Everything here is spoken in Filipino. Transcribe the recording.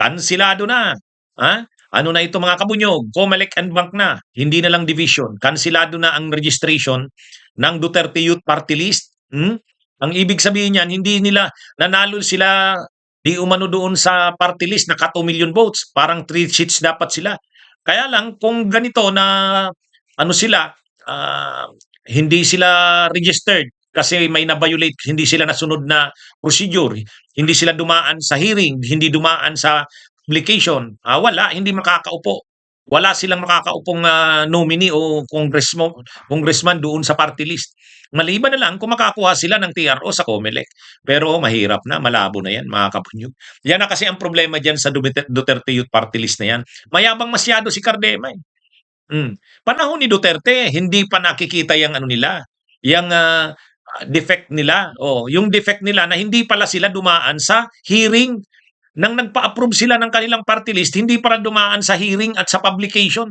kansilado na. Ha? Ano na ito mga kabunyog? Comelec and Bank na. Hindi na lang division. Kansilado na ang registration ng Duterte Youth Party List. Ang ibig sabihin niyan, hindi nila nanalo sila di umano doon sa party list na 2 million votes. Parang 3 seats dapat sila. Kaya lang, kung ganito na ano sila, ah, hindi sila registered kasi may na-violate, hindi sila nasunod na procedure, hindi sila dumaan sa hearing, hindi dumaan sa publication, wala, hindi makakaupo. Wala silang makakaupong nominee o congressman doon sa party list. Maliban na lang kung makakuha sila ng TRO sa COMELEC. Pero mahirap na, malabo na yan, mga kapunyog. Yan na kasi ang problema dyan sa Duterte Youth Party List na yan. Mayabang masyado si Cardema. Panahon ni Duterte, hindi pa nakikita yung ano nila, yung defect nila. Yung defect nila na hindi pala sila dumaan sa hearing nang nagpa-approve sila ng kanilang party list, hindi pala dumaan sa hearing at sa publication.